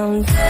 down.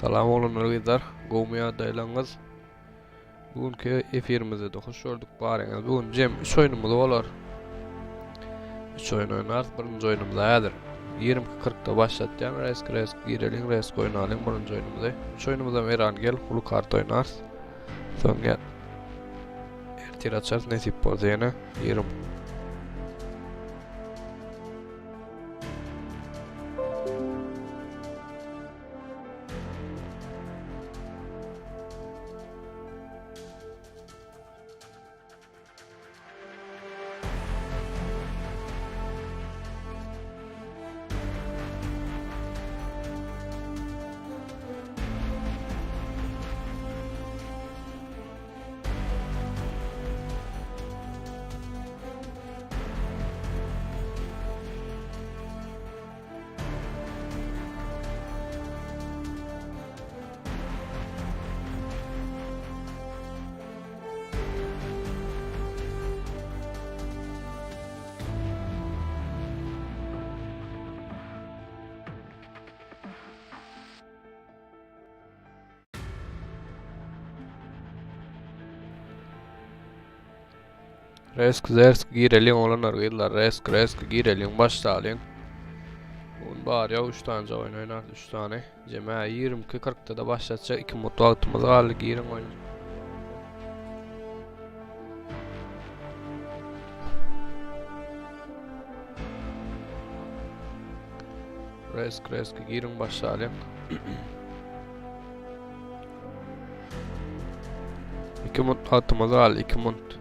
Salam olan arkadaşlar. Gowmya daýlaňyz. Bugünkü efirimizde de hoş gördük baryňyz. Bugün jem 3 oýnumyz bolar. 3 oýun oýnar. Birinji oýnumyz häzir 20:40-da başlatýan resk girelim, resk oýnalyň birinji oýnumyzy. 3 oýnumyzdan beran gel, hulu kart oýnars. Soňra ertir açar nesip bolsa ýene 20. Resk girelim olan arkadaşlar. Resk girelim başlayalim. Bugün bari ya 3 tane oyun oynar, 3 tane. Cema 20:40'da da başlatacak 2 mutlu altımız kaldı. Girin oyun. Resk girin başlayalım. 2 mutlu altımız kaldı, 2 mutlu.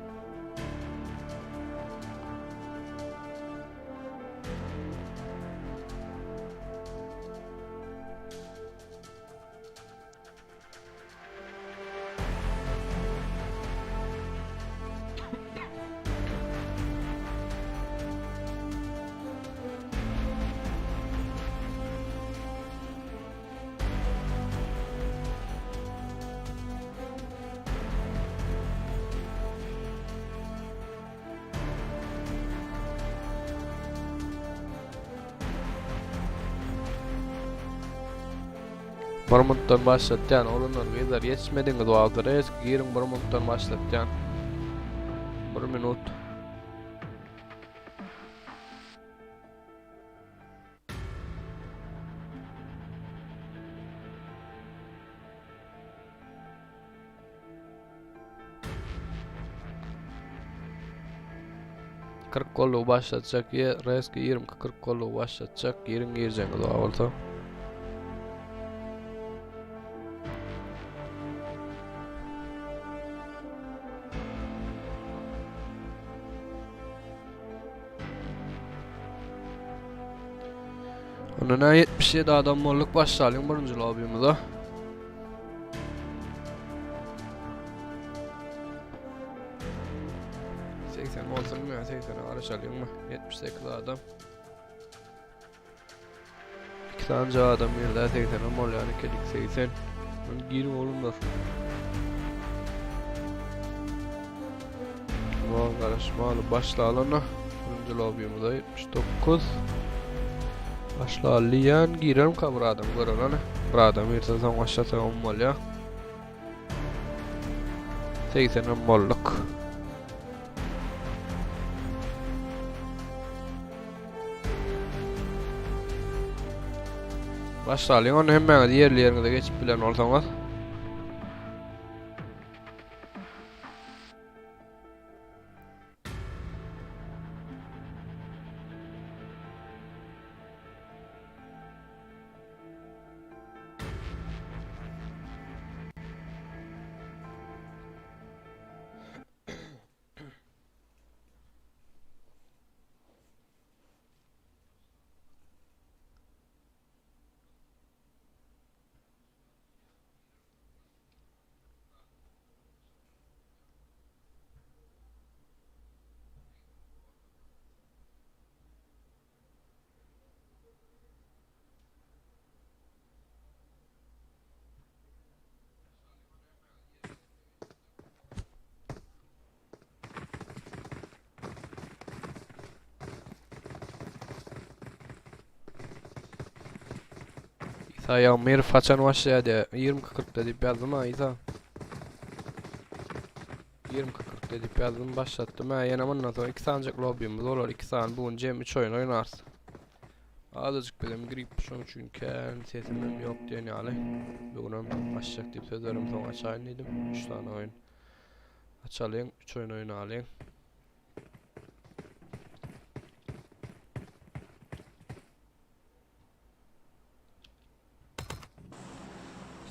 Bir başlatyan olanlar gizler yetişmediğiniz vaazda resk girin bir başlatyan 1 minut. Kırk kolluğu başlatacak ya resk 20-40 kolluğu başlatacak girin gireceğiniz vaazda. Onuna 77 adam morluk başlayalım birinci lobby'mize. 80 olsun mu ya 80'e karışalım mı? 78 adam. 2 tane adam bir daha 80'e mol yani kedik 80. Ben girin oğlumlar. Bu karışmalı başlayalım. Birinci lobby'mize 79. Başlayalım girelim ka buradan görünen. Buradan bir sezon başlasa olmalı ya. 80'e molluk. Başlayalım onu hemen yerlerine de geçip bilen olsanız. Ta ya mer façan başladı. 20-40 dedip yazdım ha İsa. 20-40 dedip yazdım başlattım ha. Yine ondan sonra 2 sancak lobby'miz olur. 2 saat bugün Cem 3 oyun oynarız. Azıcık bilim grip şunun çünkü sesimim yok diye yani. Bugün başlayacak deyip sözlerim son aşağı indim. 3 tane oyun açalım. 3 oyun oynayalım.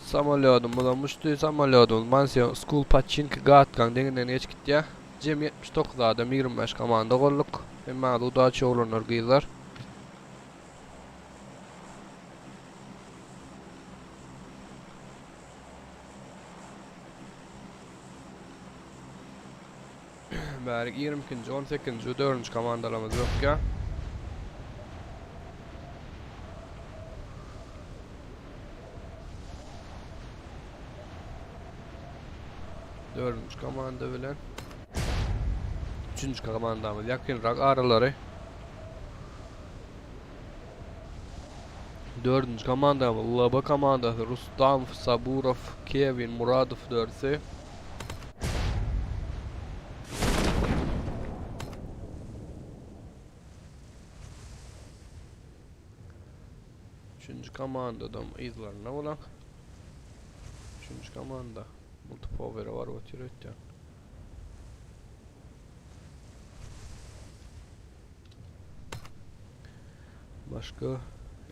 Samolyotum bulanmıştı. Samolyotum mansiyon school patching gatkan denilen geç gitti ya. Cem 79 adam 25 komanda kolluk. Emma da daha çok olunur gıylar. Belki 20. 18. 4. komandalarımız yok ya. Dördüncü komanda bilen. Üçüncü komandamız yakınrak araları. Dördüncü komandamız Laba komandası Rustam Saburov Kevin Muradov dörtü. Üçüncü komandadan izlerine olan. Üçüncü komanda multipower'ı var o türetten. Başka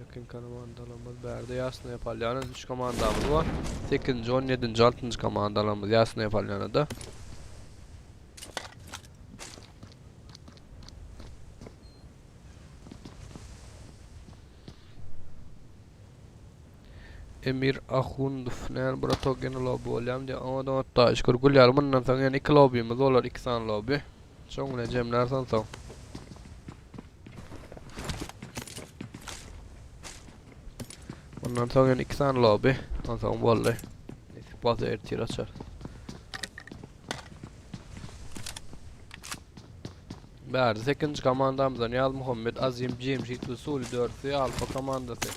yakın komandalarımız Berde Yasna Yapalyan'ın 3 komandamız var. 8. 17. 6. komandalarımız Yasna Yapalyan'ı da. Emir Ahund Fner Bratogen lobby olyam diye ama da hatta işkur gulyal bundan sonra yani 2 lobby'miz olur 2 tane lobby. Sonra Cemler son. Bundan sonra yani 2 tane lobby. Ondan sonra vallahi. Neyse bazı ertir açar. Berde 8. komandamızdan Yal Muhammed Azim Cemşit Usulü 4'ü Alfa komandası.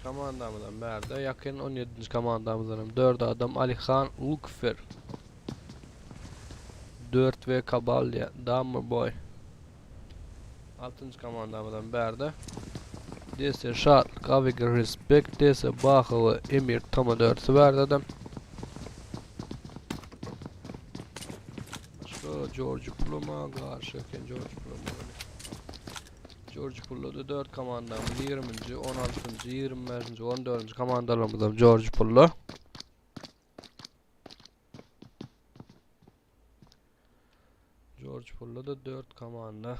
Komandamızdan Berde yakın 17. komandamızdan 4 adam Alihan Lukfer 4 ve Kabalya Dammer Boy 6. komandamızdan Berde Dese Şart Kaviger Respect Dese Bakılı Emir Tama 4'ü Berde adam Başka George Pluma karşı George Pluma George Pullo'da 4 komandamız 20. 16. 25. 14. komandalarımızdan George Pullo. George Pullo'da 4 komanda.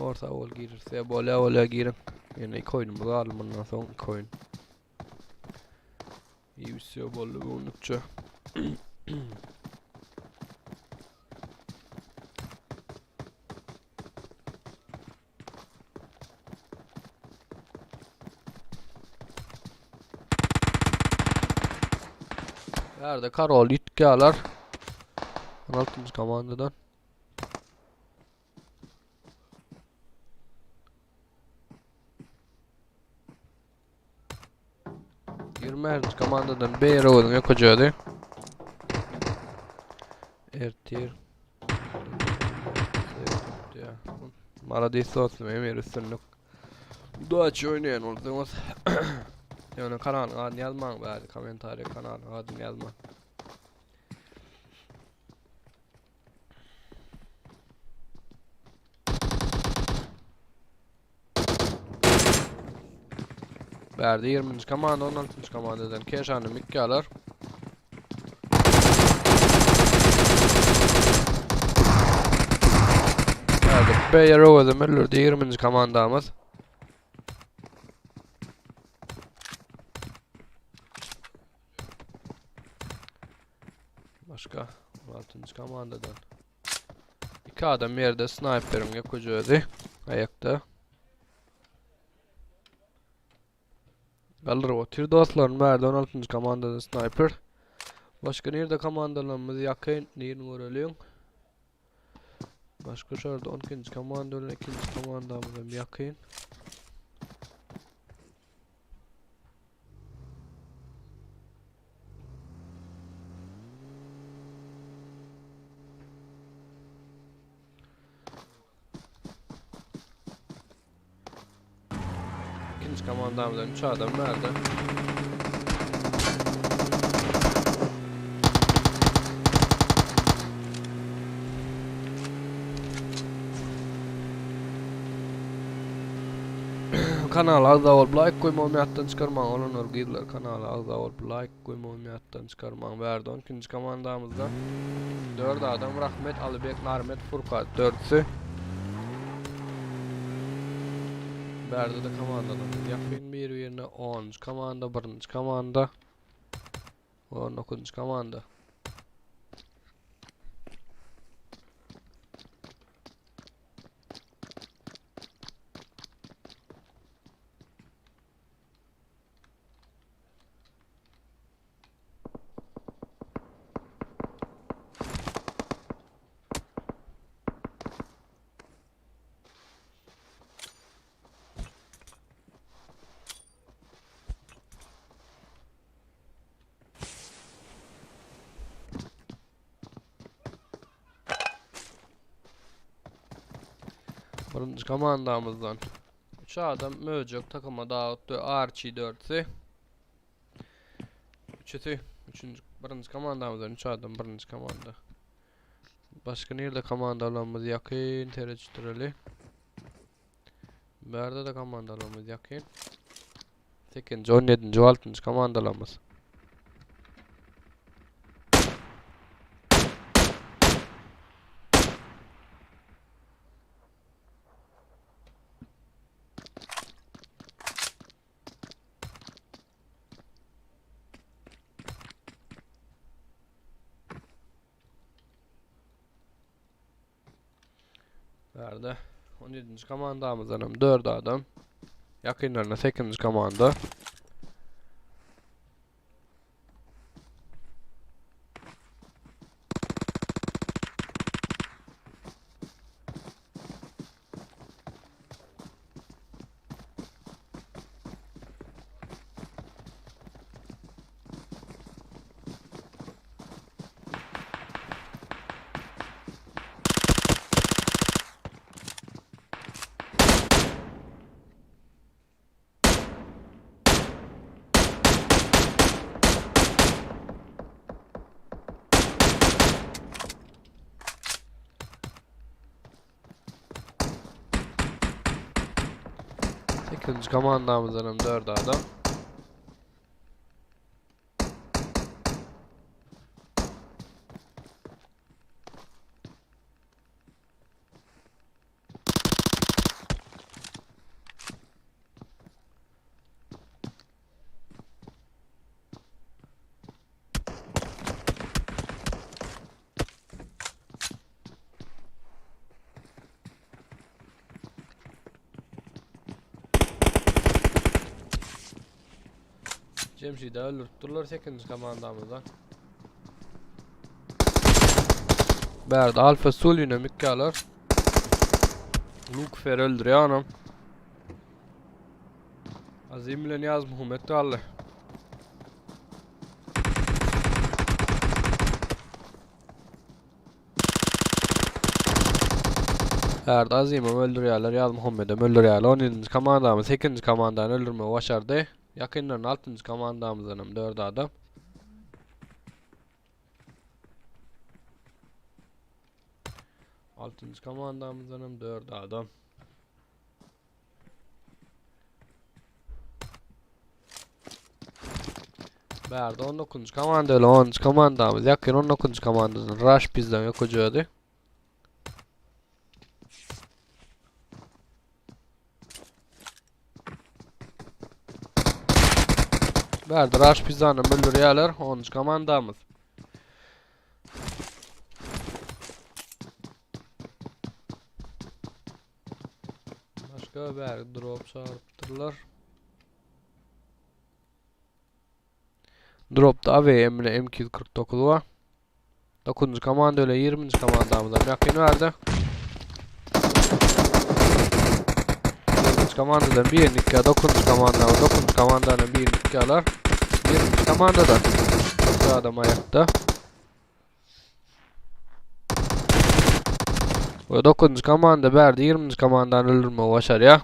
Orta ol girirse böyle girin. Yani koyunumuzu alın bundan sonra koyun. İyi bir şey oldu bu unutça. Nerede Karol itkialar 16. komandadan. Merz komandadan B rolünü yapacaktı. Ertir. Maradis olsun emir üstünlük. Doğaçı oynayan oldunuz. Yani kanalın adını yazmayın bari. Komentariye kanalın adını yazmayın. Verdi 20. komanda 16. komandadan Keşan'ı mikyalar. Verdi B'ye Rova'da Müller'de 20. komandamız. Başka 16. komandadan 2 adam yerde sniper'ın yapacaktı ayakta. Galır o tir dostlarım nerede 16. komandada sniper. Başka nerede komandalarımız yakın neyin göreliyorsun? Başka şurada 12. komanda 2. komandamız yakın. İkinci komandamızdan 3 adam nerede? Kanala az ol like koyma olmayattan çıkarman olanlar giydiler kanala az ol like koyma olmayattan çıkarman verdi 12. komandamızdan 4 adam Rahmet Alibek Narmet Furkat 4'sü verdi de komandalarımız yakın bir yerine 10. komanda 1. komanda 19. komanda Birinci komandamızdan 3 adam mövcük takıma dağıttı Archie 4'sü 3'ü 1. komandamızdan 3 adam 1. komanda başka nerede komandalarımız yakın tercihtireli Berde de komandalarımız yakın 8. 17. 6. komandalarımız Berde 17. komandamızdan 4 adam yakınlarına 8. komanda İkinci komandamızdan 4 adam Cemşi'de öldürttüler 8. komandamızdan Berde Alfa Sully'ne mikkalar Luke Fer öldürüyor anam Azim'le Niyaz Muhammed Talli Berde Azim'im öldürüyorlar Niyaz Muhammed'im öldürüyorlar 17. komandamız 8. komandanı öldürmeyi başardı yakınların 6. komandamızdan 4 adam 6. komandamızdan 4 adam Berde 19. komanda ile 10. komandamız yakın 19. komandasının rush bizden yok hocadı. Berde rush bizden öldürüyorlar 10. komandamız. Başka bir drop çarptırlar. Drop'ta AVM ile M249 var. 9. komanda ile 20. komandamızdan yakın verdi. 20. komandadan bir nikka 9. komandamız 9. komandanın bir nikkalar. 20. komandadan bu adam ayakta. Ve 9. komanda verdi 20. komandan öldürme başar ya.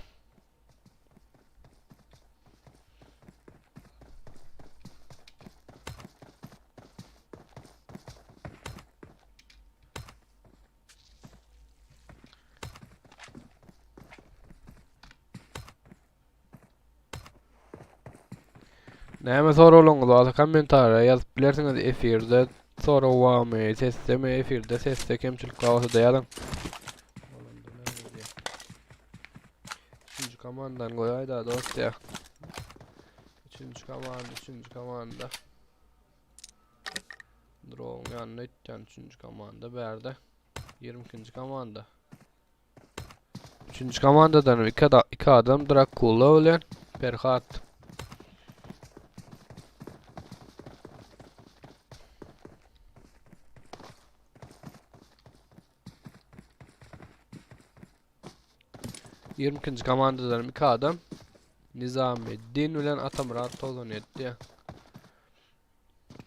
Näme sorulunuz bolsa kommentara yazıp bilersiniz efirde sorawamy, sesdeme efirde sesde kemçilik bolsa diýelim. 3. komandan goýaýda dostlar. 3. komanda. Drone ýanyna etken 3. komanda berdi. 20. komanda. 3. komandadan iki adam Dracula bilen Perhat. Yirminci komandadan iki adam Nizamettin bilen Atamurat Tolun etdi.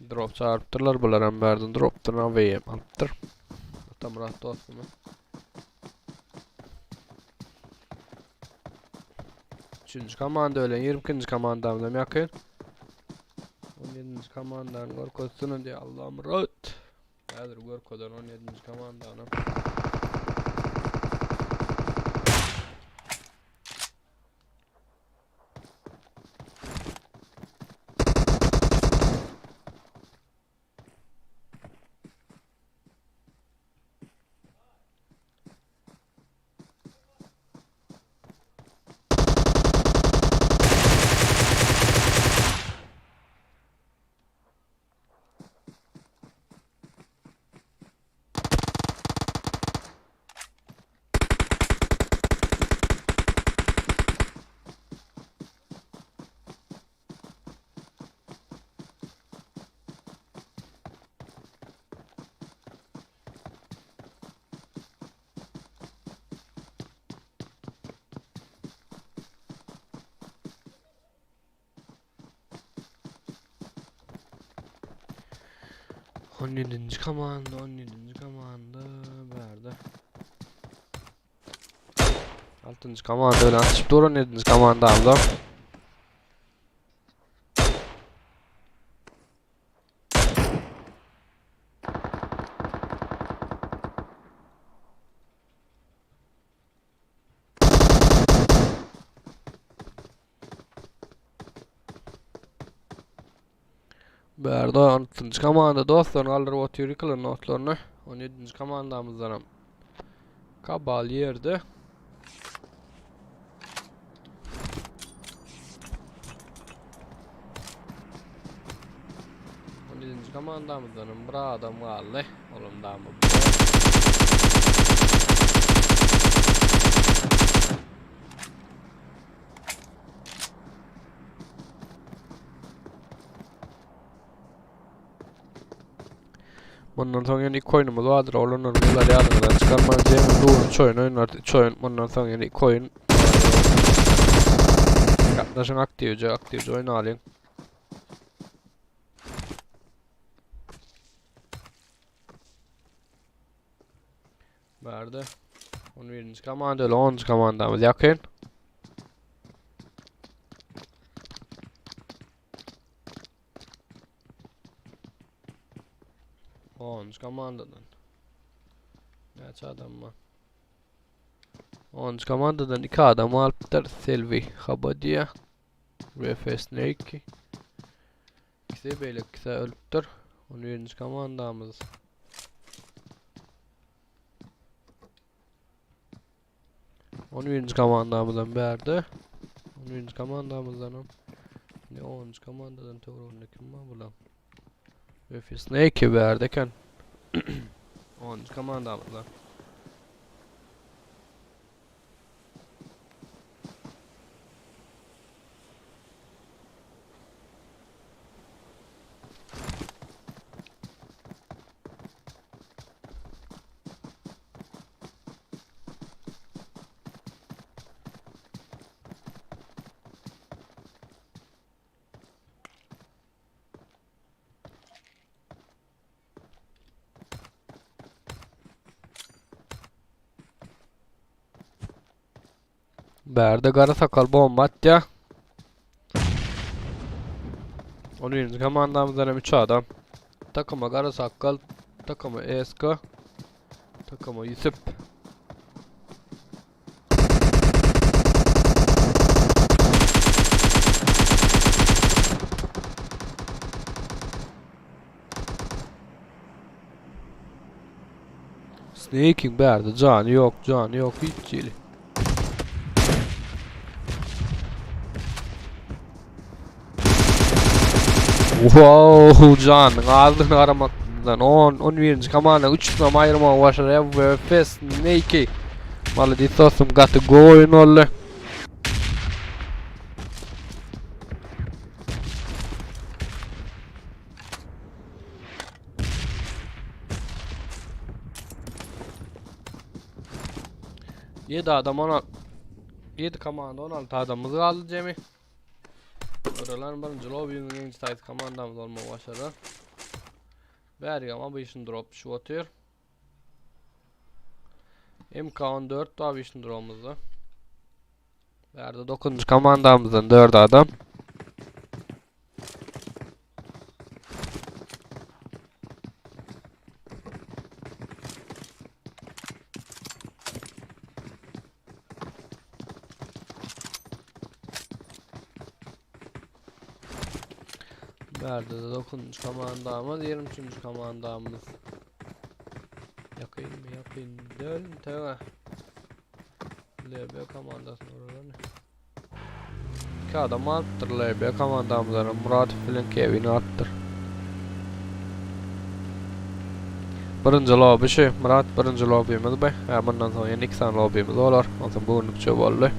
Drop çarptırlar bularam berdim dropdan AVM alıptır. Atamurat dostum. 3. komanda ölen 20. komandamdan yakın. 17. komandan gorkosunu diye Allah'ım rahat. Yadır gorkodan 17. komandanım. On yedinci komanda berdi. 6. komanda ölen açıp durun 7. komandamda. Berdi 6. komanda dostlar aldırıp oturuyor kılın notlarını. 17. komandamızdan kabal yerdi. 17. komandamızdan bir adam kaldı. Olumdan mı? Bundan sonra yeni ilk oyunumuz vardır. Olanların bunları yardımdan çıkarmayacağımız doğru 3 oyun oynar. 3 oyun bundan sonra yeni ilk oyun. Yaklaşın aktifce oyun alayım. Verdi. 11. komanda ile 10. komandamız yakın. Komandadan. Kaç adam var? 10. komandadan 2 adam alıptır. Selvi Habadiye ve Snake. İkisi böyle ikisi ölüptür. 11. komandamız. 11. komandamızdan berdi. 11. komandamızdan ne 10. komandadan doğru kim var bulan? Ve Snake berdiken 10. komandamızdan. Berde kara sakal bomba attı. Onun komandamızdan 3 adam. Takıma kara sakal, takıma eska, takıma Yusuf. Snaking berde canı yok hiç değil. Wow, canın aldığını aramaktan 11. komanda 3 tane ayırma başarı ve fest Snakey. Maldito som got to go in olle. Yedi adam 7 komanda 16 adamımız kaldı Cemi. Oraların birinci lobby'nin en sayısı komandamız olmaya başladı. Beri ama bu işin drop şu atıyor. MK14 daha bir işin drop'umuzda. Berde 9. komandamızdan 4 adam. Berde de 9. komandamız 23. komandamız. Yakayım mı yapayım dön teve. LB komandasını oradan. 2 adam attır LB komandamızdan Murat filan Kevin'i attır. Birinci lobby şey Murat birinci lobby'miz be. Bundan sonra yeni 2 tane lobby'miz olur. O zaman bu önlükçe oldu.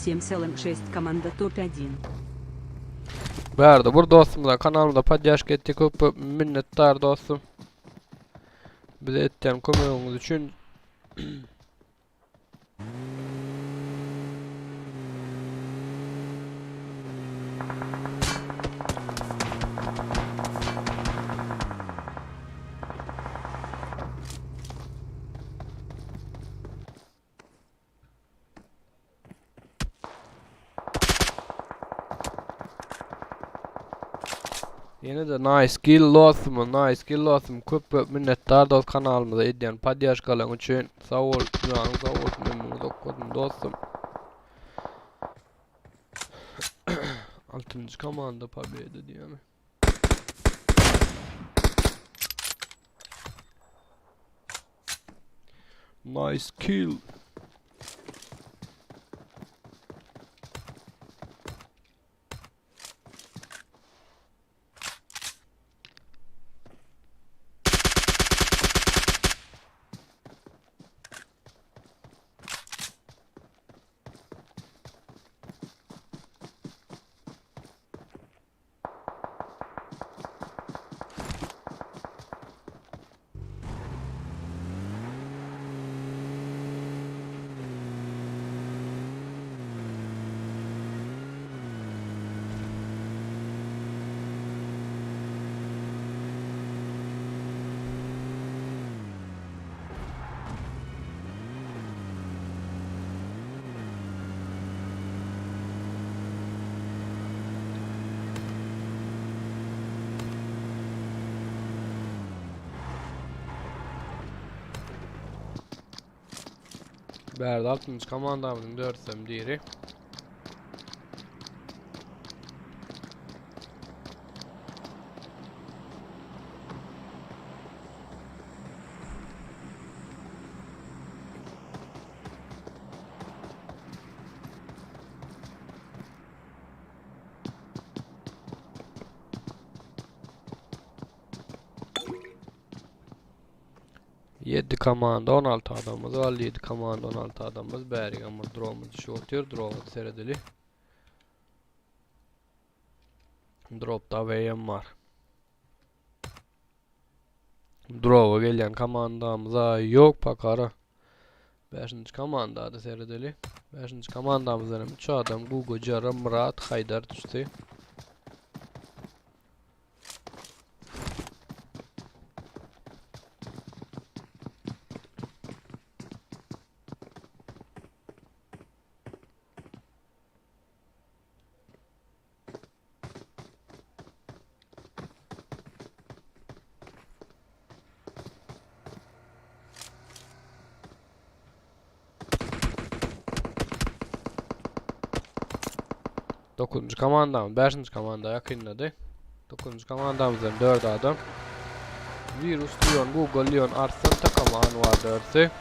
Всем селам 6 команда ТОП-1. Berde bu dostumuza kanalımda paylaşık ettik. Çok minnettar dostum. Bize ettiğin konuğunuz için. Yine de nice kill olsun. Çok minnettar dost kanalımıza edin paylaşık kalın için. Sağ ol canım sağ ol memnun oldum dostum. 6. komanda pabeydi diye mi? Nice kill. Berde 6. komandamızın 4 diğeri. 7 komanda 16 adamımız var. 7 komanda 16 adamımız. Bärigen ama drone'umuz işi otuyor. Drone seyredeli. Drop'ta VM var. Drop'a gelen komandamıza yok pakara. 5. komanda da seyredeli. 5. komandamızdan 3 adam Gugu, Jara, Murat, Haydar düştü. Dokuzuncu komandamız 5. komanda yakınladı. 9. komandamızdan 4 adam. Virus, Leon, Google, Leon, Arslan takımı var dersi.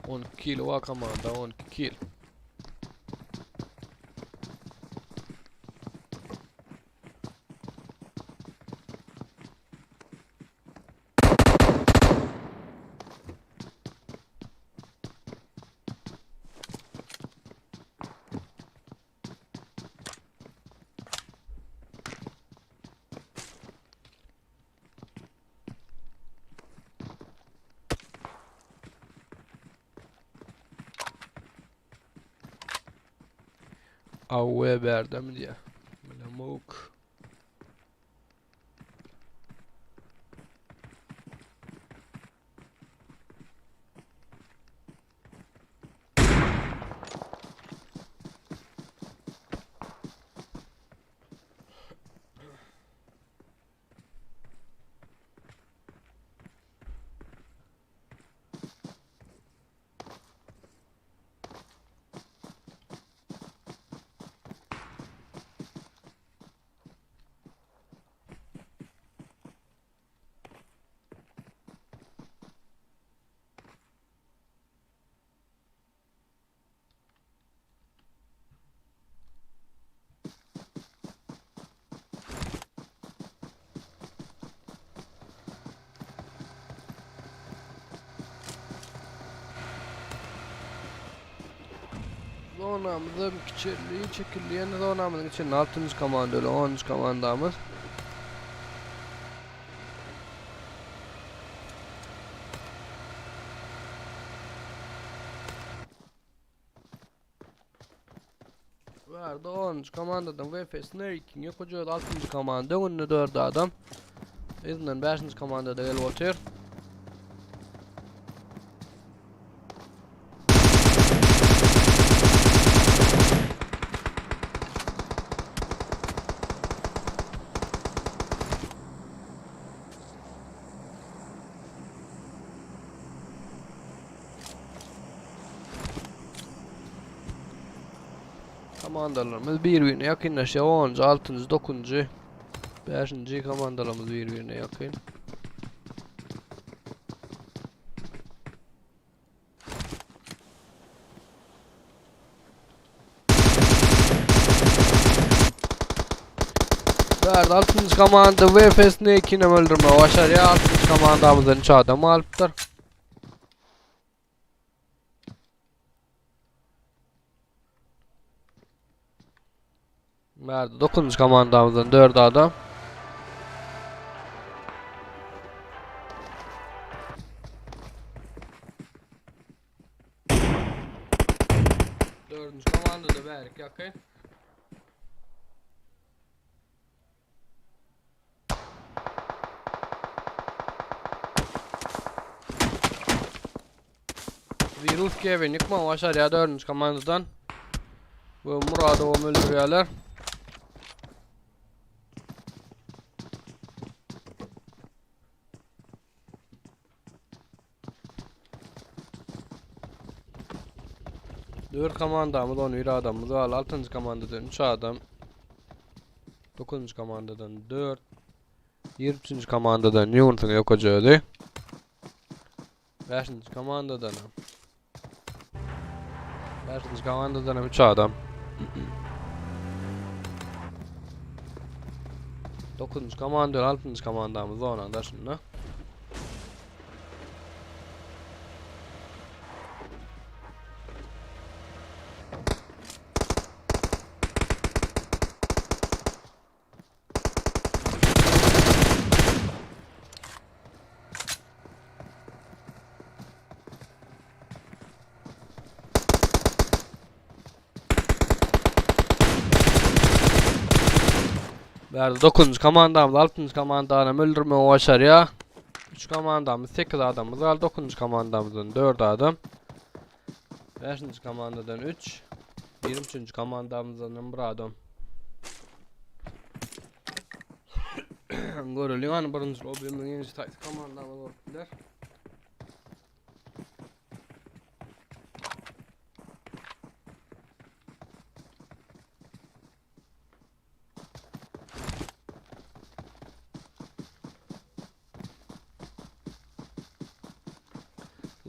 On kill var komanda 12 kill. Avve berdem diye. Lamuk. Zonamızın küçülüğü çekildiğinde zonamızın için 6. komanda ile 10. komandamız. Vardı 10. komandadan VF Snaking yapacağız 6. komanda önüne 4 adam. İzinden 5. komandada el oturuyor. Komandalarımız birbirine yakınlaşıyor. 10. 6. 9. 5. komandalarımız birbirine yakın. Verdi 6. komanda VFS'ni 2'ne öldürme başarıya 6. komandamızın 3 adamı alıptır. Verdi 9. komandamızın 4 adam. Dördüncü komanda da belki yakın. Virus Kevin yıkma başarıya 4. komandadan. Bu Murat'ı o öldürüyorlar. Dört komandamız 11 adamımız var. 6. komandadan 3 adam. 9. komandadan 4. 23. komandadan Yunus'un yok olacağı. 5. komandadanam. 5. komandadanam 3 adam. 9. komanda 6. komandamız onan da şunu. Verdi 9. komandamız 6. komandanı öldürme başarıya. 3 komandamız 8 adamımız var. 9. komandamızın 4 adam. 5. komandadan 3. 23. komandamızın 1 adam. Görülüyor birinci lobby'nin yenisi tayt komandamız oldular.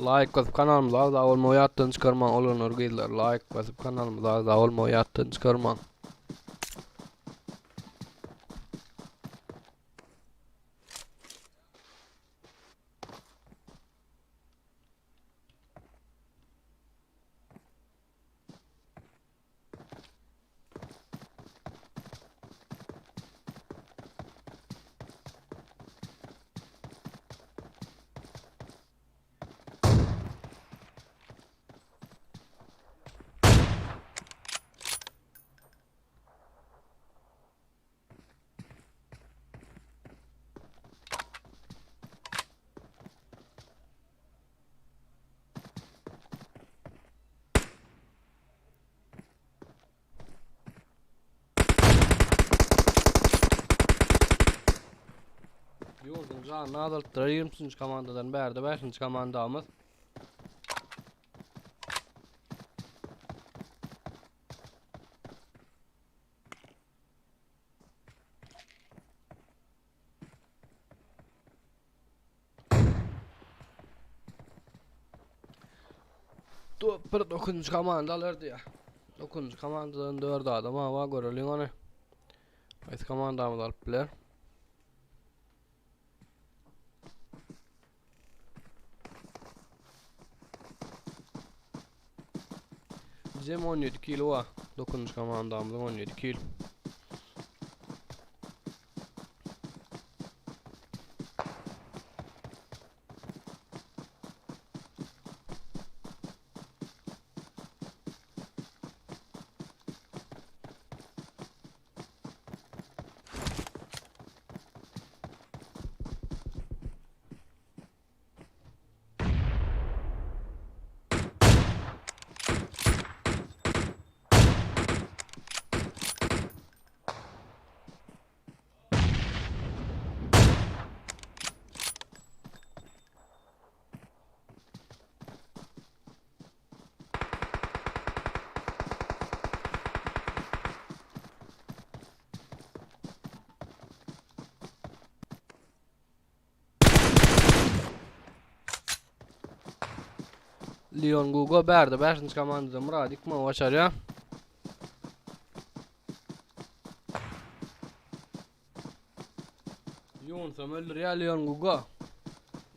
Like basıp kanalımıza abone olmayı attığını çıkarman olur geydiler. Like basıp kanalımıza abone olmayı attığını çıkarman. Yolun canını azalttılar. 20. komandadan beri de 5. komandamız. Bir 9. komandalardı ya. 9. komandadan 4 adam hava görülüyor onu. Biz komandamız alıp biler. Bizim 17 kilo var. 9. komandamızın 17 kilo. Leon Gugo berdi 5. komandada Murad İkman başarıyor. Yunus'um öldürüyor Leon Gugo.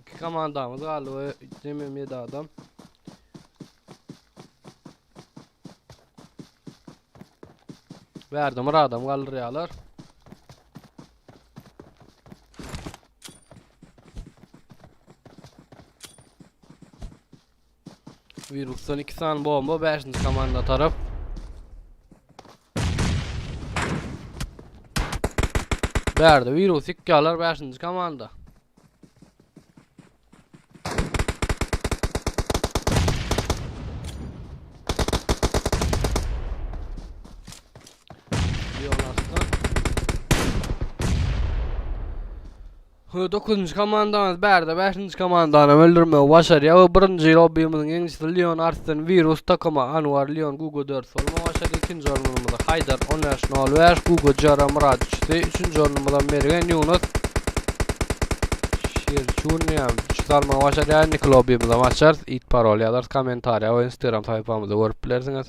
2 komandamız kaldı ve demem 7 adam. Verdi Murad'ım kaldırıyorlar. Virus'tan 2 tane bomba 5. komanda taraf. Verdi virus 2 alır 5. komanda. Hı 9. komandamız berdi 5. komandanı öldürme başarıya ve 1. lobbimizin yenisi Leon Arslan virus takımı Anwar Leon Gugo 4 solma başarı 2. oyunumuzda Haydar 10 yaşına ol ver Gugo Cara Murad 3. 3. oyunumuzdan Mergen Yunus Şunu salma başar yani klubimizde başar. İt parol yazar komentariya ve Instagram sayfamızda görüp bilersiniz.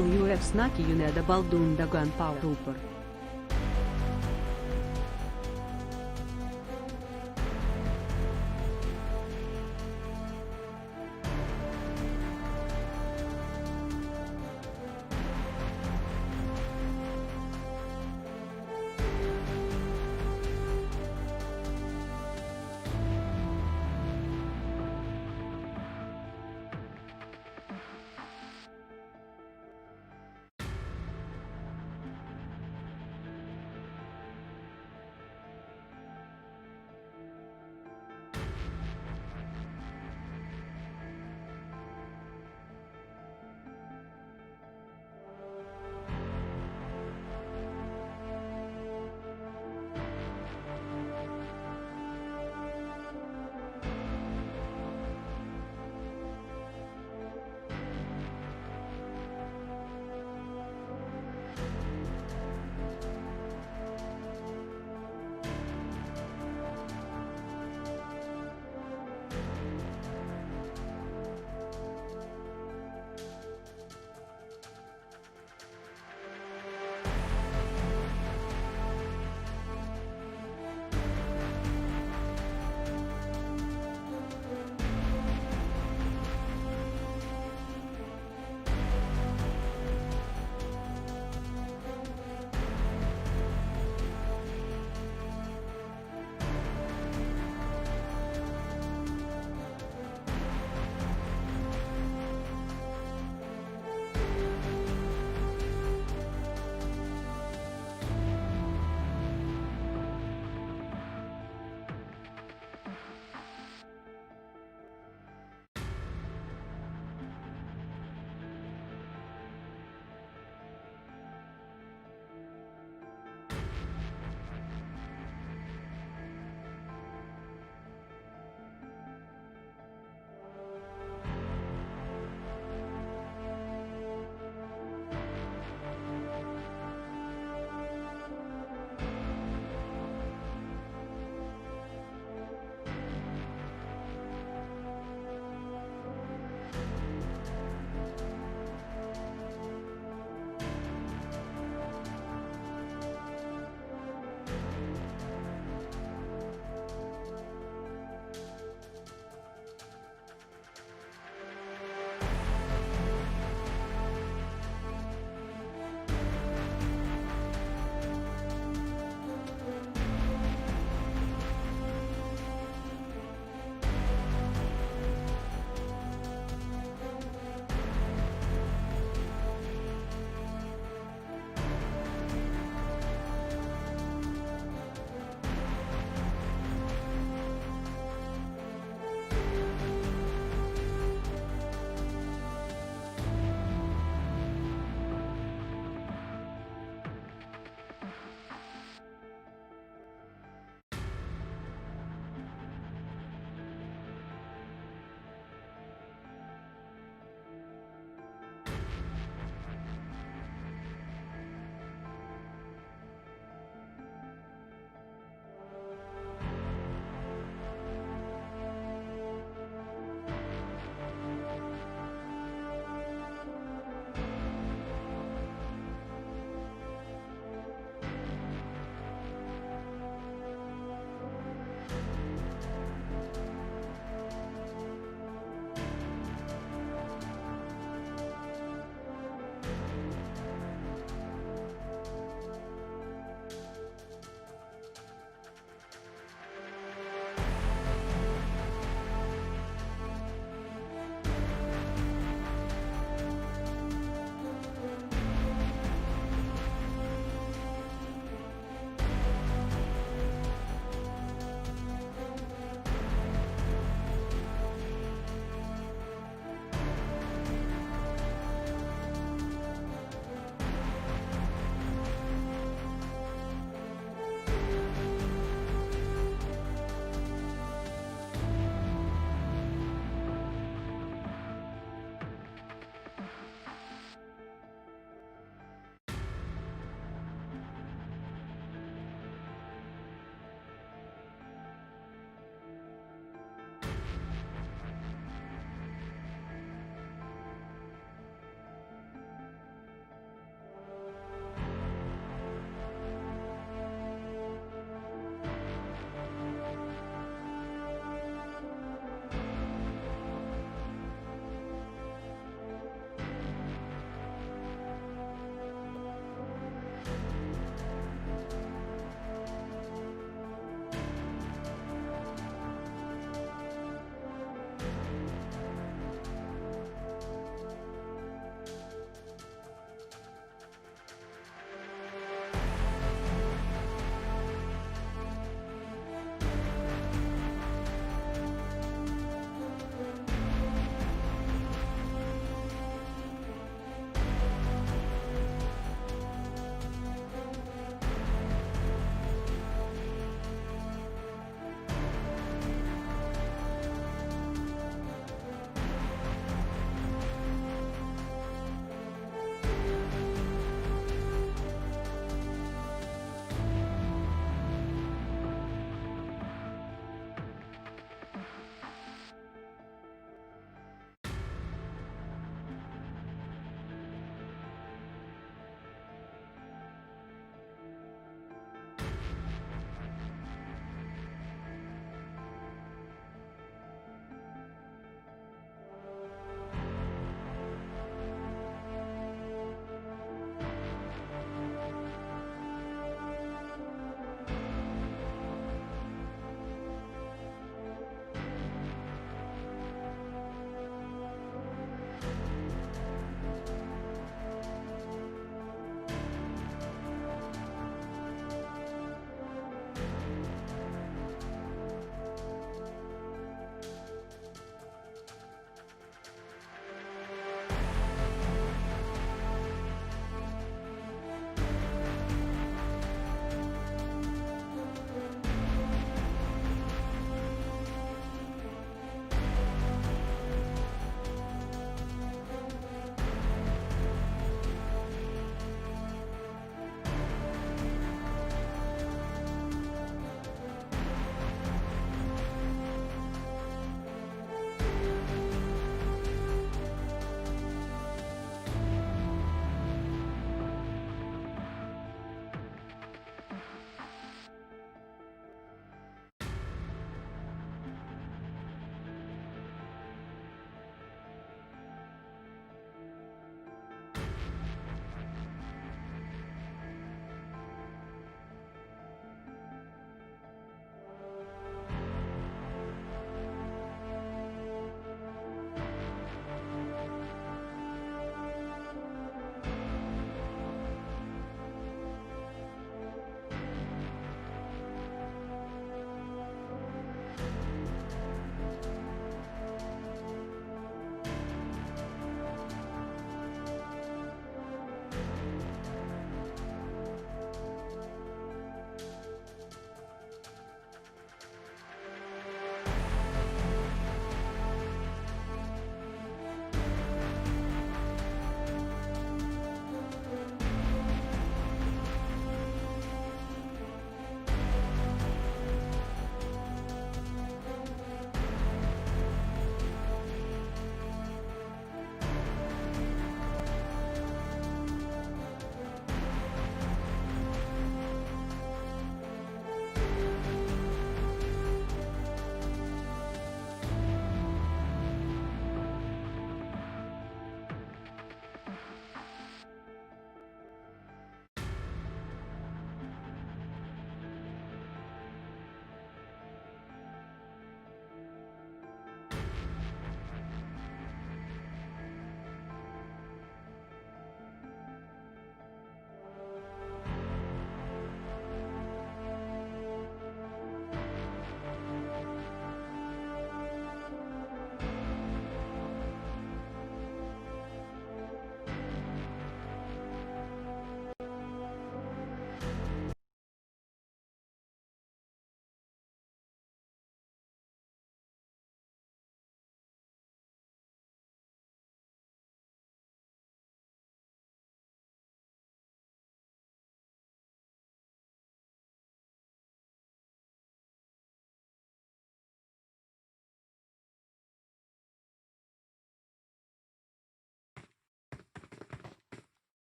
WF Snacky Uneda Baldunda Gunpowder Trooper.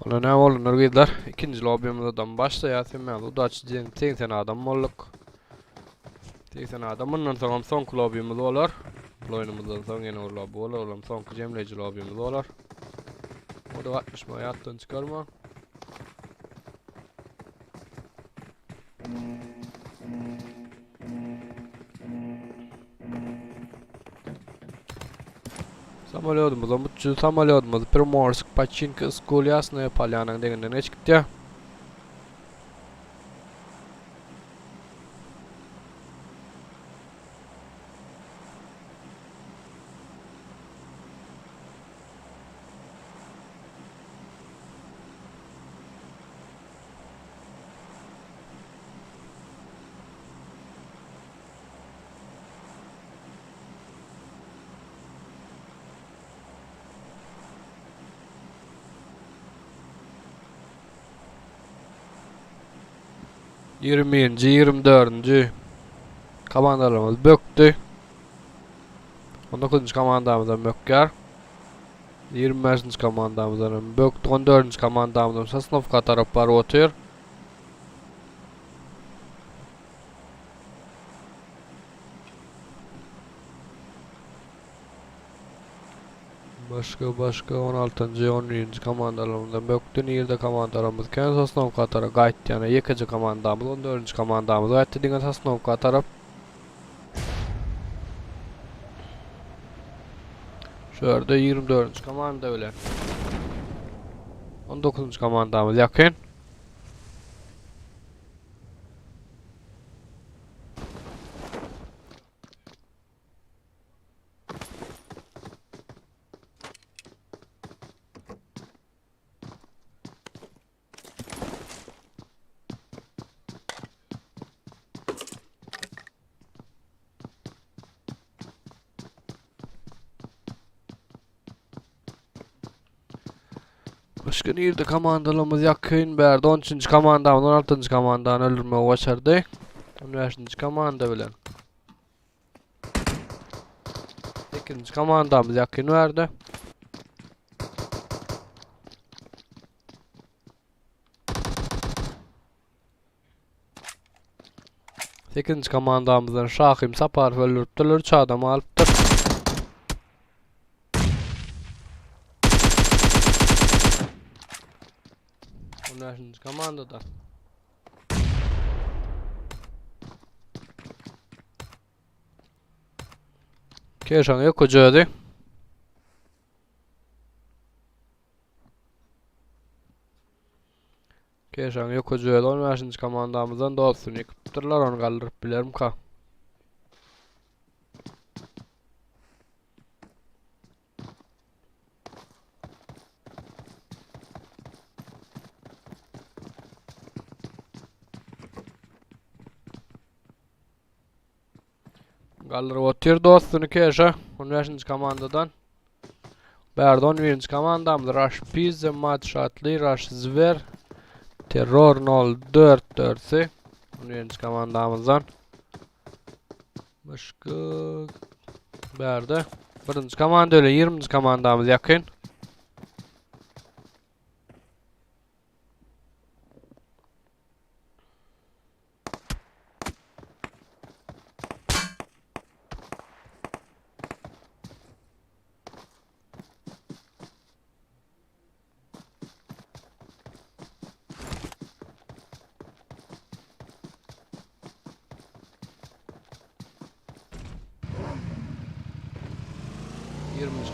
Ola ne olunur gidler. İkinci lobby'mizden başlayasın. Ben o da açacağım. 80 adam olduk. 80 adam. Bundan sonra son lobby'miz olur. Bu oyunumuzdan sonra yine o lobby olur. Oğlum son cemleyici lobby'miz olur. O da 60 mı hayattan çıkarma. Самолетimiz, bu самолетimiz Primorsk, Pachinko, Skulyasnaya Polyana'nın deninden çıktı. Yirminci, 24. Komandalarımız böktü. 19. komandamızdan bökker. 25. komandamızdan böktü. 14. komandamızdan Sosnovka tarafı var otuyor. Başka 16. 17. komandalarımızdan böktü. Nirde komandalarımız kendi Sosnovka tarafı gayet yani 2. komandamız 14. komandamız gayet dediğin Sosnovka tarafı. Şurada 24. komanda öyle. 19. komandamız yakın. Başka nerede komandalarımız yakın berdi 13. komandamız 16. komandanı öldürmeye başardı. 15. komanda bilen 8. komandamız yakın verdi. Sekizinci komandamızdan Şahim Saparov öldürttüler. 3 adam alıptır. Onlarıncı komandada. Keşan yok hocadı. Keşan yok hocadı. 15. komandamızdan dostunu yıkıptırlar. Onu kaldırıp bilerim ka. Kaldırıp otuyor dostunu Keşan. 15. komandadan. Berdi 11. komandamız Rush Pizza, Mat Şatli, Rush Zver, Terror 044'si 11. komandamızdan. Başka berdi. 1. komanda öyle 20. komandamız yakın.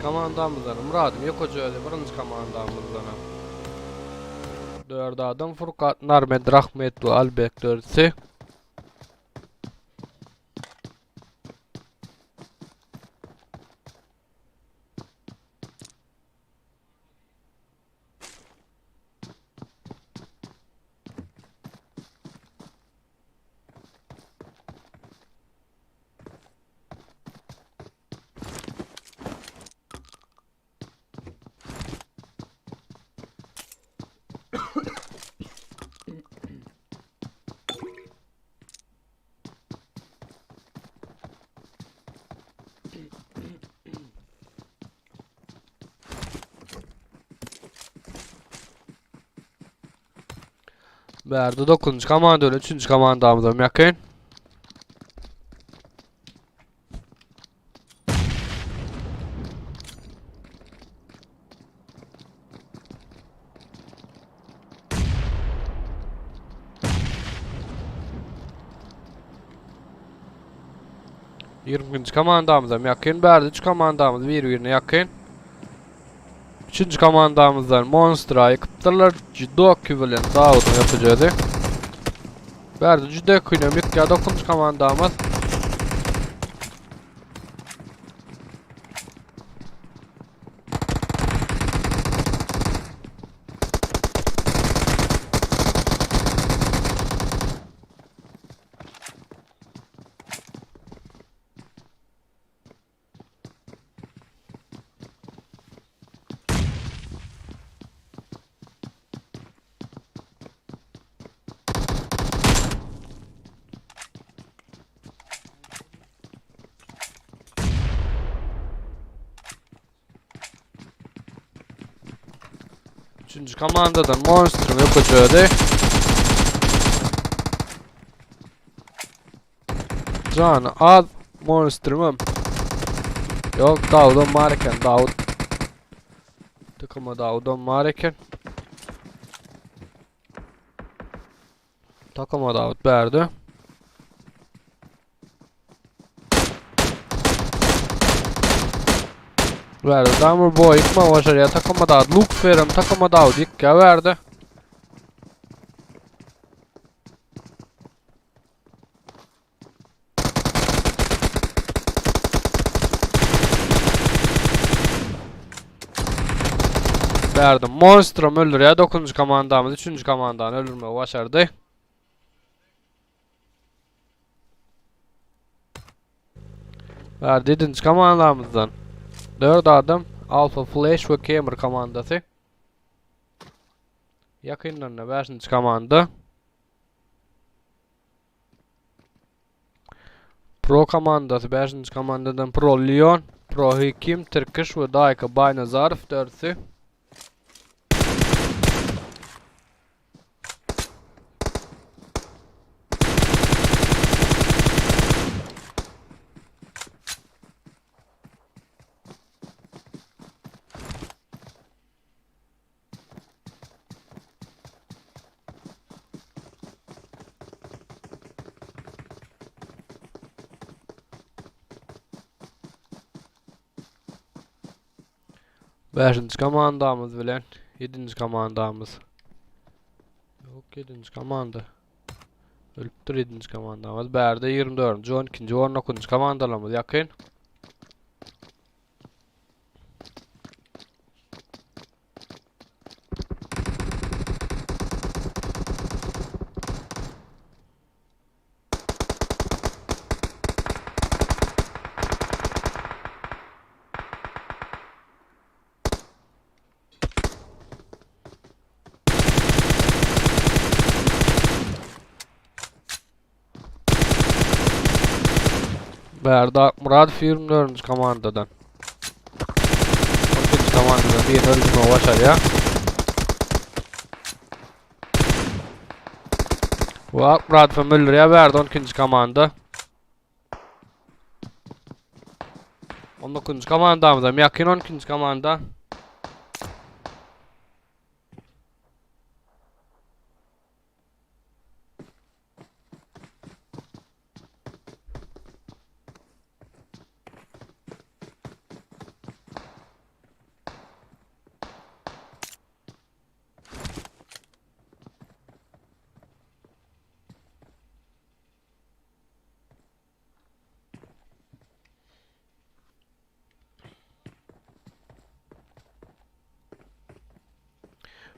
Komandamızdan Muradım yok hoca 1. komandamızdan. 4 adam Furkat Narmed Rahmetli Albek 4'si. Berdi 9. komanda öyle 3. komandamıza yakın. Yirminci komandamıza yakın. Berdi 3 komandamız birbirine yakın. 3. komandamızdan Monster'a yıkıptırlar. Judo bilen Davud'un yapacağı. Berdi judo kuyunamik ya 9. komandamız. Üçüncü komandadan Monster'ın yapacağı. Canı az Monster'ım. Yok Davud'un marken Davud. Takıma Davud'un marken. Takıma Davud berdi. Verdi. Damur boy yıkma başarıya takıma Davud. Luke verim takıma Davud yıkka verdi. Verdim. Monster'ım öldür ya 9. komandamız 3. komandan öldürmeyi başardı. Verdi 7. komandamızdan 4 adım Alpha Flash ve Gamer komandası. Yakınlarına 5. komanda. Pro komandası 5. komandadan Pro Leon, Pro Hakim, Turkish ve Dayka Baynazarov 4'sü. Beşinci komandamız bilen 7. komandamız. Yok 7. komanda. Ölüptür 7. komandamız. Berde 24. 12. 19. komandalarımız yakın. Berda Murat 24. komandadan. 12. komandadan bir öldürme başarıya. Murat Müller verdi 12. komanda. 19. komandamıza yakın 12. komanda.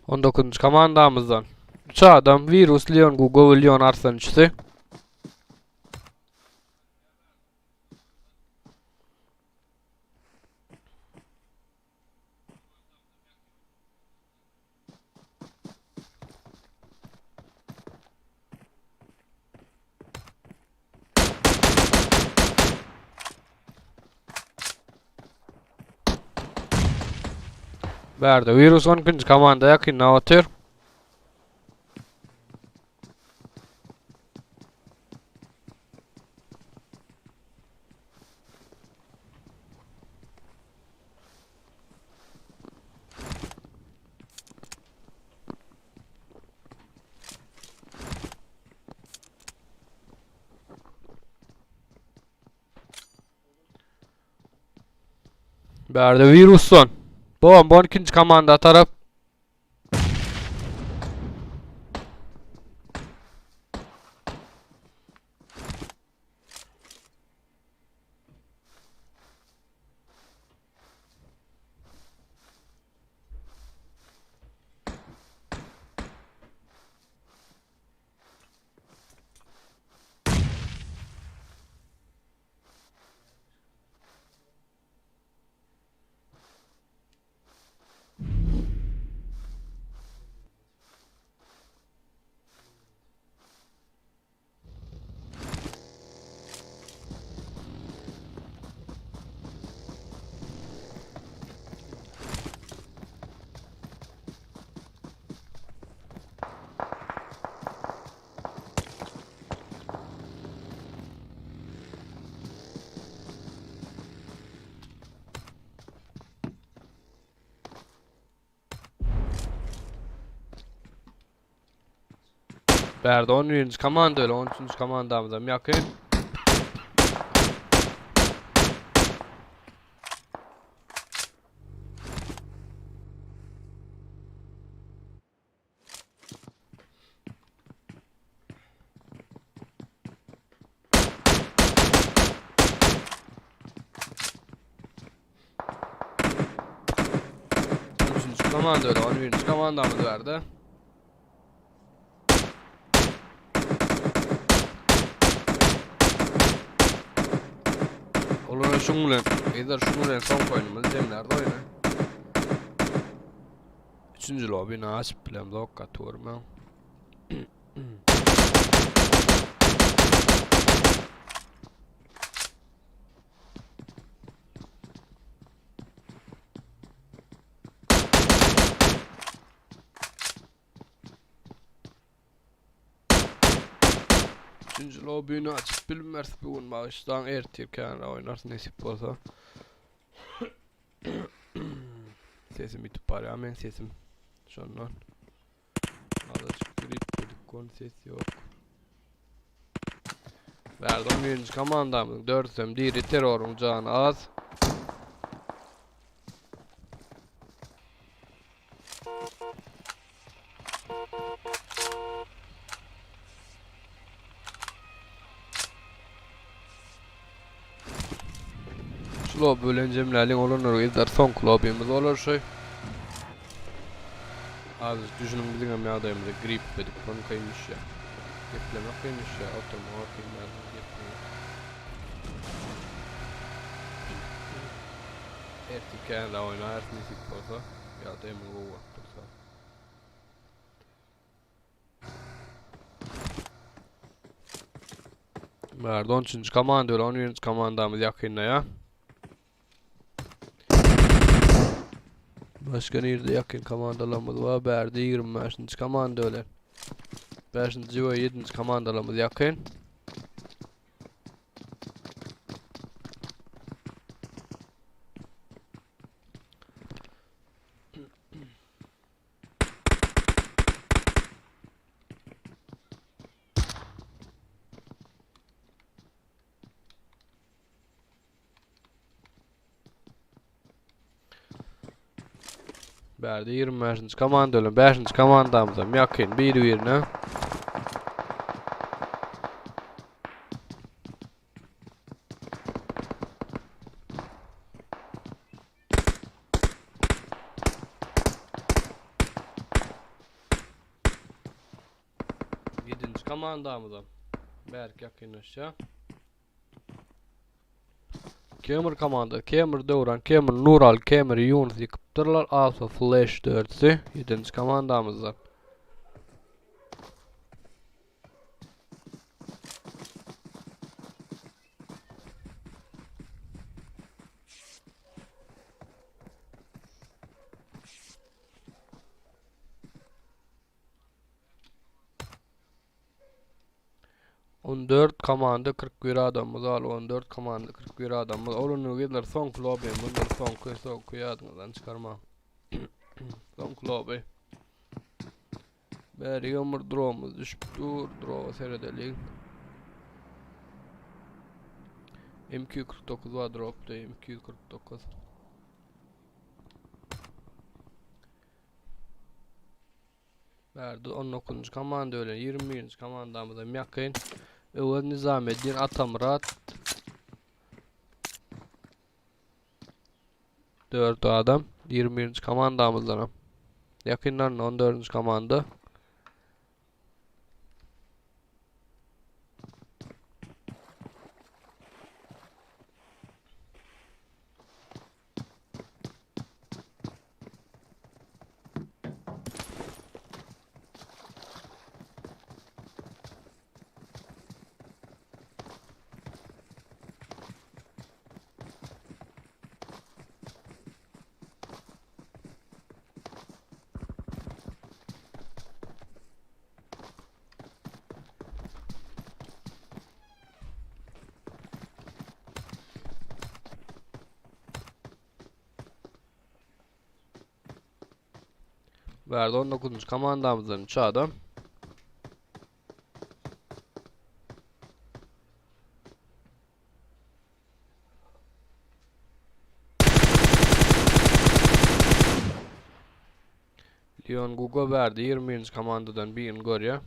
On 9. komandamızdan 3 adam Virus, Leon, Google, Leon Arslan üçlüsü. Berdi. Virus 12. komanda yakınına atıyor. Berde virusson. Bon ikinci komanda taraf. Berde 11. komanda öyle 13. komandamıza yakın. Komanda öyle 11. komandamız verdi. Olur şunu bilen, eğer şunu bilen son oyunumuz Cemler'de oyna. 3. lobi nasip bilen dokka turma. Üçüncü lobini açıp bilmez bugün bağıştan ertirken oynarsın nasip olsa. Sesim bitip var ya, men sesim şundan azıcık grip dedik, kon ses yok. Verdim 11. komandamın 4'üm diri terörün canı az. Şu lob bölencemlerle olunur izler son lobimiz olur şey. Azıcık düşünün bizim amyadayımızda grip dedik, kon kaymış ya. Yapılamak kaymış ya, otomatik mermi yapıyor. Ertirken de oynar nasip olsa ya da emin o vakti olsa. Verdi 13. komanda öyle 11. komandamız yakınına ya. Başka nerede yakın komandalarımız var? Berdi 25. komanda öyle. 5. ve 7. komandalarımız yakın. Berdi 25. komanda öyle 5. komandamıza yakın birbirine. Komandamıza Berk yakınlaşa. Kemer komanda, Kemer Doğran, Kemer Nural, Kemer Yunus yıkıptırlar. Alfa Flash 4'sü 7. komandamızda. On 4 komanda 41 adamımız al 14 komanda 41 adamımız olunu gider son lobi bunlar son kuyadından çıkarma. Son lobi. Beri yomur draw'umuz düşüp dur draw seyredelim. M249 var drop'ta M249. Verdi 19. komanda ölen 20. komandamızda Myakin Övel Nizamettin Atamurat 4 adam 20. komandamızdan yakınlarının 14. komanda verdi 19. komandamızdan 3 adam Leon Gugo verdi 20. komandadan birini görüyor.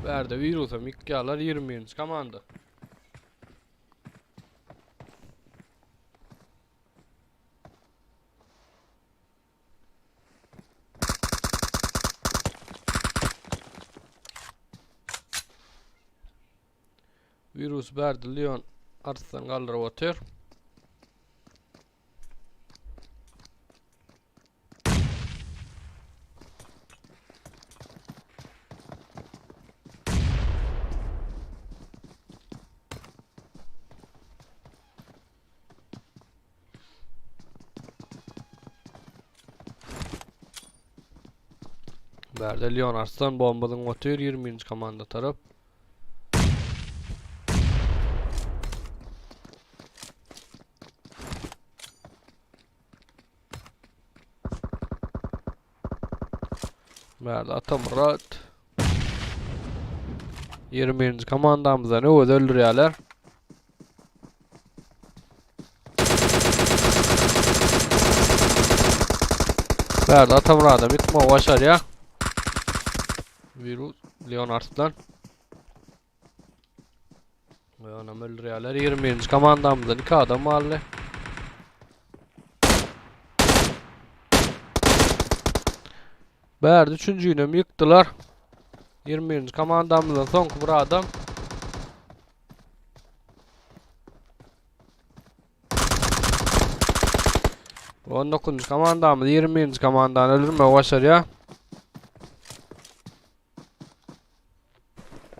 Verdi Virus'a Mikyalar 20. komanda. Virus verdi Leon Arslan kaldırıp atıyor. Verdi Leon Arslan bombadan atıyor 20. komanda taraf. Verdi Atamurat 20. komandamıza ne oldu öldürüyorlar. Verdi Atamurat'a bitme başar ya. Virus Leon Arslan Leon'am öldürüyorlar 20. komandamızdan 2 adam varlı. Verdi 3. yönümü yıktılar. 20. komandamızdan son kubra adam. Bu 19. komandamız 20. komandan öldürme başarıya.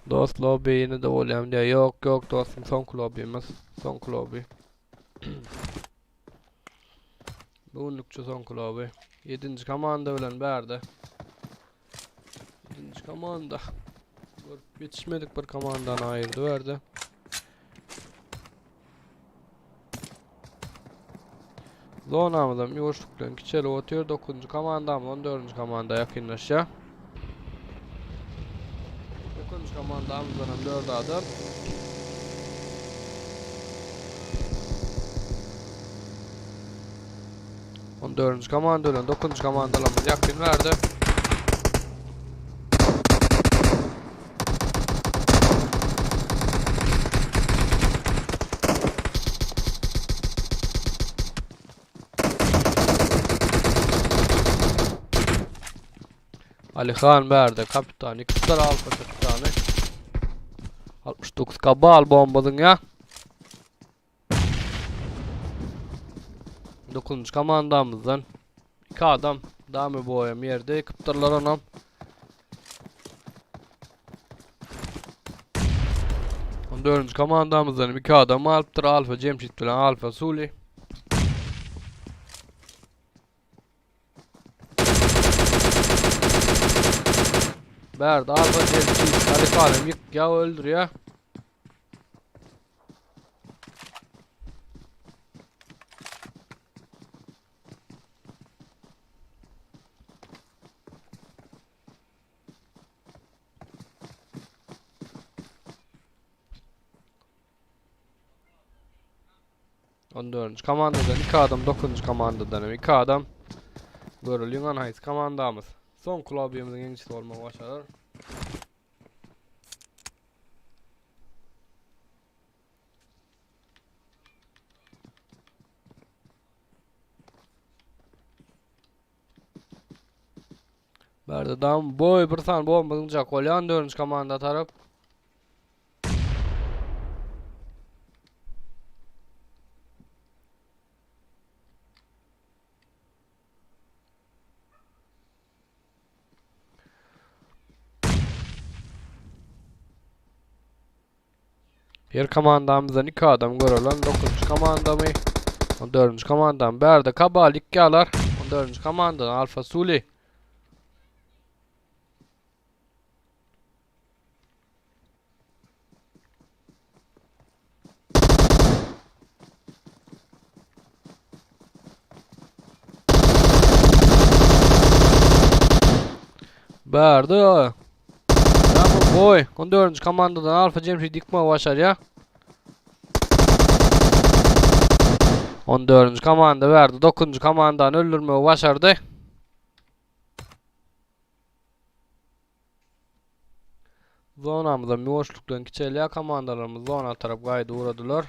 Dost lobby'ini de olayım diye yok dostum son lobby'miz son lobby. Bunlukça son lobby. 7. komanda ölen verdi. 7. komanda. Yetişmedik bir komandan ayırdı verdi. Zonamızdan yoğuşluklarını kiçeli atıyor. 9. komandamız 14. komanda yakınlaşıyor. 9. komandamızdan 4 adam. On 4. komanda ölen 9. komandalarımız yakın verdi. Ali Khan verdi kapitan 2 star alfa kapitanı 69 kabal bombadın ya 9. komandamızdan 2 adam daha mı boyam yerde kıptırlar anam 14. komandamızdan 2 adam alptır alfa Cemşit bilen alfa Suli Berdi Alfa Cemşit Halif Alem yık ya öldür ya. On dördüncü komandadan 2 adam, 9. komandadan 2 adam. Görülüyor anayız komandamız. Son kulübümüzün yenisi olma başarır. Berdi dam boy bir tane bombacı kolyan 4. komanda taraf. Bir komandamızdan 2 adam görülen 9. komandamı. 14. komandan Berdi Kabal 2 alar. 14. komandan Alfa Suli. Berdi. Tamam boy. 14. komandadan Alfa Cemşit dikme başar ya. 14. komanda verdi. 9. komandan öldürmeyi başardı. Zonamızda mivoşluktan kiçeliğe komandalarımız zona taraf gayet uğradılar.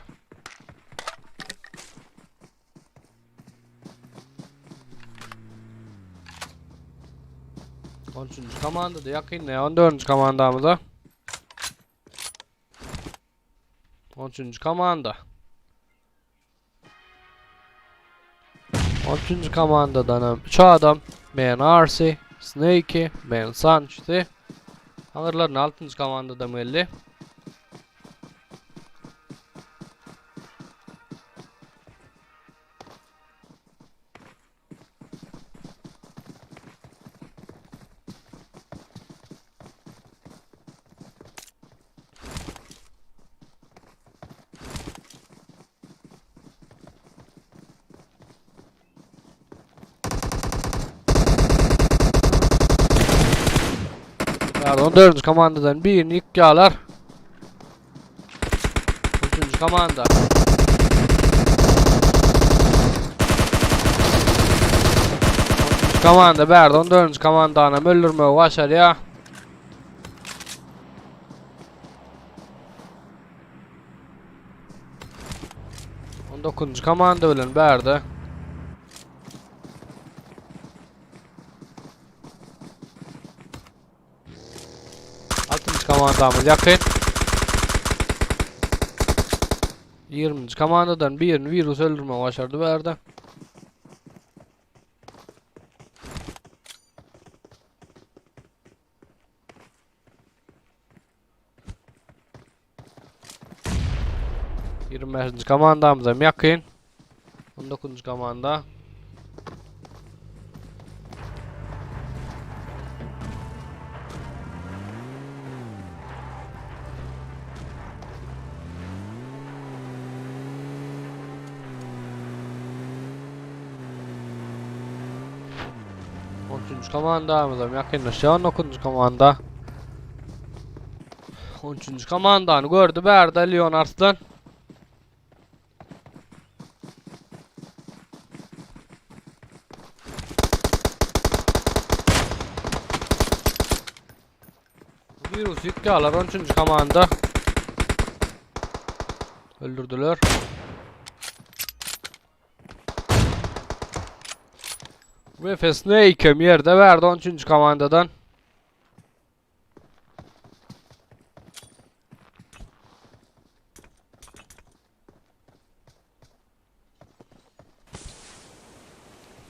On üçüncü komanda da yakın ne? 14. komandamıza. 13. komanda. 13. komandadan 3 adam. Ben Arsi, Snake'i, ben Sanchez'i. Ağırların 6. komandada belli. Yani 14. komandadan birini yıkıyorlar. 13. komanda. 13. komanda verdi. 14. komandana öldürmeyi başar ya. On 9. komanda ölen verdi. Komandamız yakın. 20. komandadan birini virüs öldürme başardı verdi. Komandamıza yakın. 19. komanda. Komandamıza yakınlaşan 9. komanda. 13. komandanı gördü verdi Leon Arslan. Virüs yıkıyorlar 13. komanda. Öldürdüler. Ve Snake yerde verdi 13. komandadan.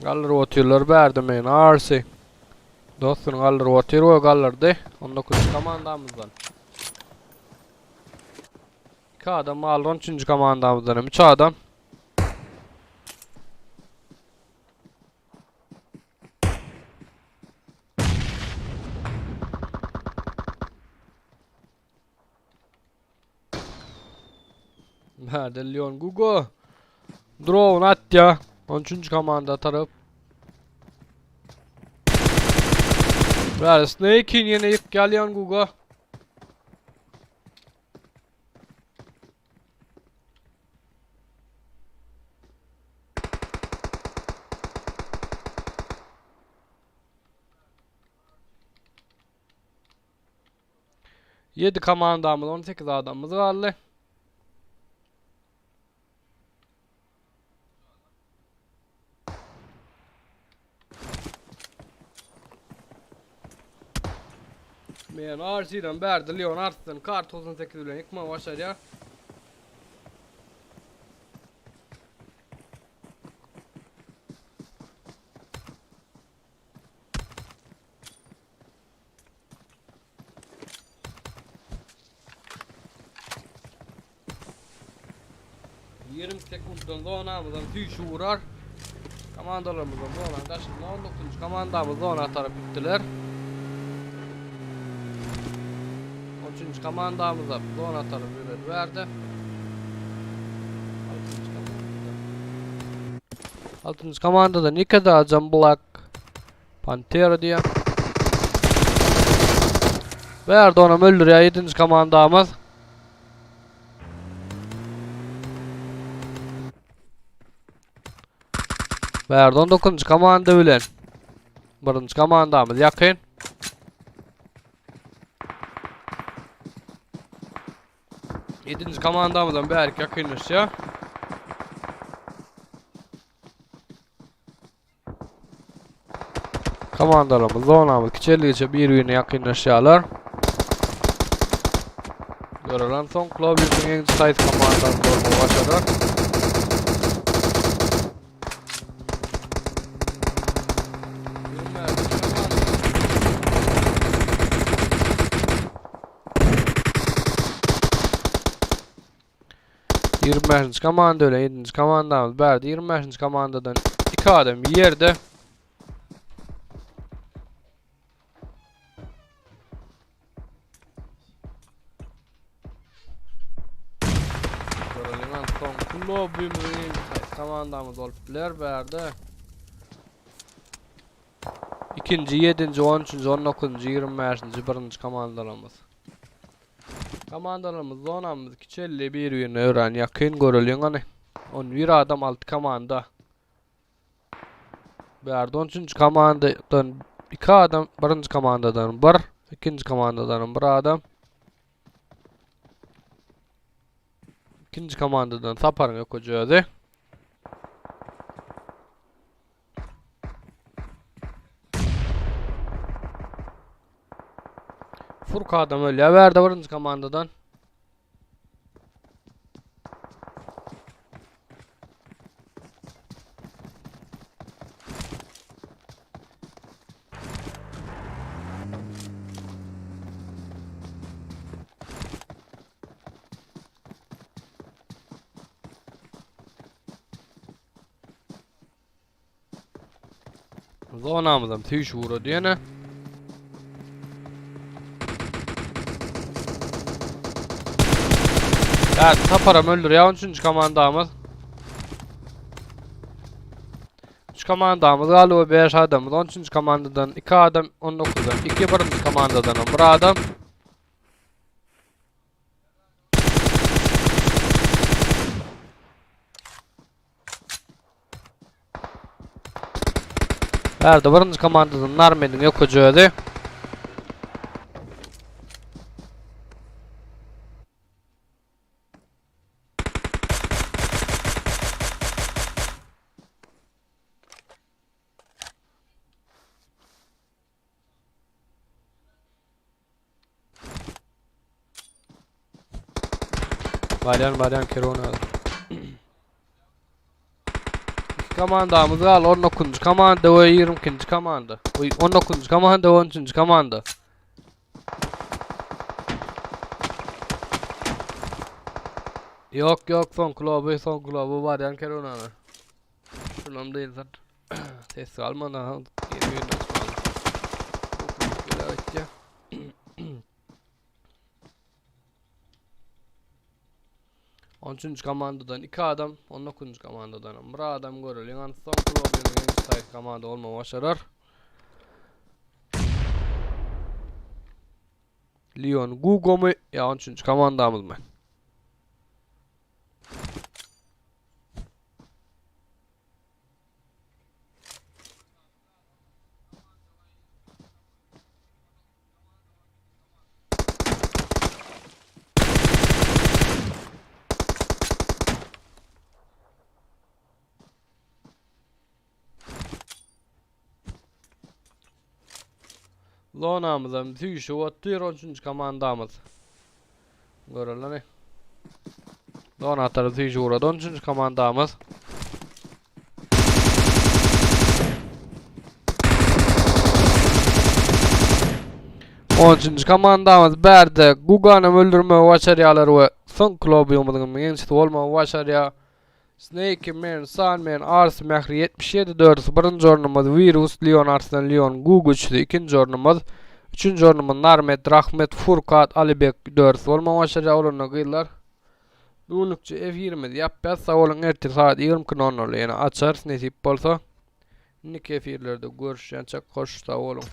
Galler atıyorlar verdi men Arsi. Dostun galler atıyor o gallerde 19. komandamızdan. 2 adam aldı 13. komandamızdan 3 adam. Nerede Leon Gugu? Drone at ya. 13. komanda taraf. Ver Snake'in yine ilk gel Leon Gugu. Yedi komandamız 18 adamımız varlı. Men RC'den berdi Leon Arslan kart 98 bilen yıkma başlar ya. Sekunddan zonamızdan tüyüşü vurar. Komandalarımızdan zona taşındı. 19. komandamız zona taraf bittiler. 13. komandamıza zona tarafı verdi. 6. komandada Nikada Black Pantera diye. Verdi ona öldür ya 7. komandamız. Verdi 19. komanda bilen. 1. komandamız yakın. Yedinci komandamızdan belki yakınlaşıyor. Komandalarımız, zonamız, kiçerliğince birbirine yakınlaşıyorlar. Görülen son Klobüs'ün en sayıs komandalarını olmaya başladı. ...25. komanda öyle 7. komandamız verdi. 25. komandadan 2 adam yerde. Görülen son Klobüs'ün komandamız olup bilir verdi. 2. 7. 13. 19. 25. 1. komandalarımız. Komandalarımız zonamız kiçelli birbirine öğren yakın görülüyor hani. 11 adam 6 komanda. Verdi 13. komandadan 2 adam 1. komandadan 1. 2. komandadan 1 adam. 2. komandadan saparın yok hocadı. Furka adam öyle verdi 1. komandadan. Zonamızdan tüyüş vurdu diyene. Evet, taparam öldür ya 13. komandamız. 3 komandamız galiba 5 adamız 13. komandadan 2 adam 19'dan 2 1. komandadan 1 adam. Verdi 1. komandadan Narmen'in yok hocadı. Balyan Kerona. Komandamız al 19. komanda ve 22. komanda. 19. komanda ve 13. komanda. Yok son klubu Balyan Kerona. Şunun değil zaten. Ses almadan yeni bir nasıl aldım. 13. komandadan 2 adam, 19. komandadan 1 adam görülýän soň klubynyň ýeňi saýt komanda bolmagy başarar. Lyon Gugo mu ya 13. komandamız mı? Lonamızdan tüýüşi otdyr 13. komandamız. Görülen. Lona atarı tüýüşi urady 13. komandamız. Komandamız berde Gugany öldürme başarýalary we son klubyňyzyň meňçisi bolmagy başarýa. Snake Man, Sandman, Ars Mehri 77-4 birinci ornumuz Virus, Leon Arslan, Leon Gugu 2-nji ornumuz 3-nji ornumuz Narmet, Rahmet, Furkat, Alibek 4 bolmagy başarýa olana gyllar. Bugünlükçe F20 ýapýar, sawolun ertir saat 20:00 ýene açar, nesip bolsa. Nik efirlerde görüşýänçe hoş sağ olun.